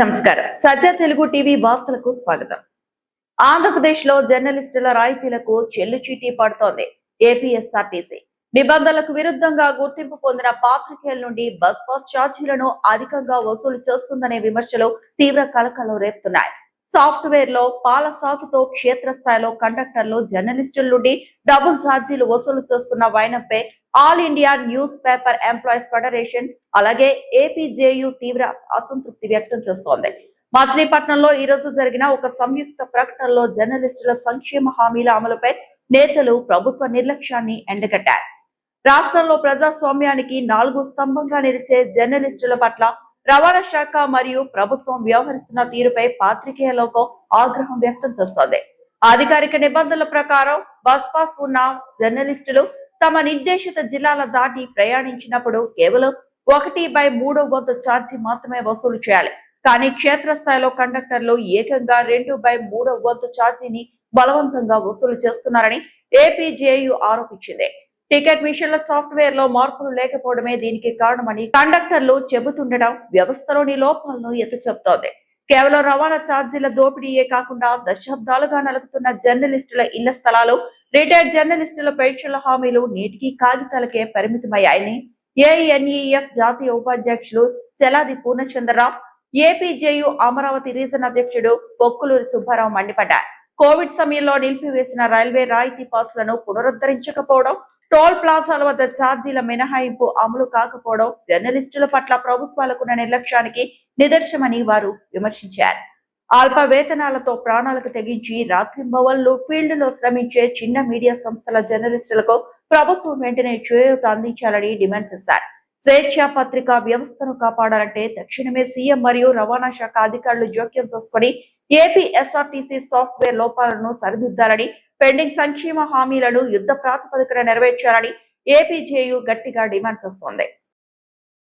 నమస్కారం. సత్య తెలుగు టీవీ వార్తలకు స్వాగతం. ఆంధ్రప్రదేశ్ లో జర్నలిస్టుల రాయితీలకు చెల్లుచీటీ పడుతోంది. ఏపీఎస్ఆర్టీసీ నిబంధనలకు విరుద్ధంగా గుర్తింపు పొందిన పాత్రికేయుల నుండి బస్ పాస్ ఛార్జీలను అధికంగా వసూలు చేస్తుందనే విమర్శలు తీవ్ర కలకలం రేపుతున్నాయి. సాఫ్ట్వేర్ లో పాల సాగుతో క్షేత్రస్థాయిలో కండక్టర్లు జర్నలిస్టుల నుండి డబుల్ ఛార్జీలు వసూలు చేస్తున్న వైనంపై all India news paper employees federation అలాగే ఏపీజేయు తీవ్ర అసంతృప్తి వ్యక్తం చేస్తోంది. మచిలీపట్నంలో ఈ రోజు జరిగిన ఒక సంయుక్త ప్రకటనలో జర్నలిస్టుల సంక్షేమ హామీల అమలుపై నేతలు ప్రభుత్వ నిర్లక్ష్యాన్ని ఎండగట్టారు. రాష్ట్రంలో ప్రజాస్వామ్యానికి 4 స్తంభంగా నిలిచే జర్నలిస్టుల పట్ల రవాణా శాఖ మరియు ప్రభుత్వం వ్యవహరిస్తున్న తీరుపై పాత్రికేయులకు ఆగ్రహం వ్యక్తం చేస్తోంది. అధికారిక నిబంధనల ప్రకారం బస్ పాస్ ఉన్న జర్నలిస్టులు తమ నిర్దేశిత జిల్లాల దాటి ప్రయాణించినప్పుడు కేవలం 1/3 వంతు ఛార్జీ మాత్రమే వసూలు చేయాలి. కానీ క్షేత్రస్థాయిలో కండక్టర్లు ఏకంగా 2/3 వంతు ఛార్జీని బలవంతంగా వసూలు చేస్తున్నారని ఏపీజేయు ఆరోపించింది. టికెట్ మిషన్ల సాఫ్ట్వేర్ లో మార్పులు లేకపోవడమే దీనికి కారణమని కండక్టర్లు చెబుతుండటం వ్యవస్థలోని లోపాలను ఎత్తి చెబుతోంది. కేవలం రవాణా ఛార్జీల దోపిడీయే కాకుండా దశాబ్దాలుగా నలుగుతున్న జర్నలిస్టుల ఇళ్ల స్థలాలు, రిటైర్డ్ జర్నలిస్టుల పెన్షన్ల హామీలు నేటికి కాగితాలకే పరిమితమయ్యాయని ఏఎన్ఈఎఫ్ జాతీయ ఉపాధ్యక్షులు చెలాది పూర్ణచంద్రరావు, ఏపీజేయు అమరావతి రీజన్ అధ్యక్షుడు పొక్కులూరి సుబ్బారావు మండిపడ్డారు. కోవిడ్ సమయంలో నిలిపివేసిన రైల్వే రాయితీ పాసులను పునరుద్ధరించకపోవడం, టోల్ ప్లాజాల వద్ద ఛార్జీల మినహాయింపు అమలు కాకపోవడం జర్నలిస్టుల పట్ల ప్రభుత్వాలకున్న నిర్లక్ష్యానికి నిదర్శనమని వారు విమర్శించారు. అల్ప వేతనాలతో ప్రాణాలకు తెగించి రాత్రింబవళ్లు ఫీల్డ్ లో శ్రమించే చిన్న మీడియా సంస్థల జర్నలిస్టులకు ప్రభుత్వం వెంటనే చేయూత అందించాలని డిమాండ్ చేశారు. స్వేచ్ఛా పత్రికా వ్యవస్థను కాపాడాలంటే తక్షణమే సీఎం మరియు రవాణా శాఖ అధికారులు జోక్యం చేసుకుని ఏపీఎస్ఆర్టీసీ సాఫ్ట్వేర్ లోపాలను సరిదిద్దాలని, పెండింగ్ సంక్షేమ హామీలను యుద్ధ ప్రాతిపదికన నెరవేర్చాలని ఏపీజేయు గట్టిగా డిమాండ్ చేస్తోంది.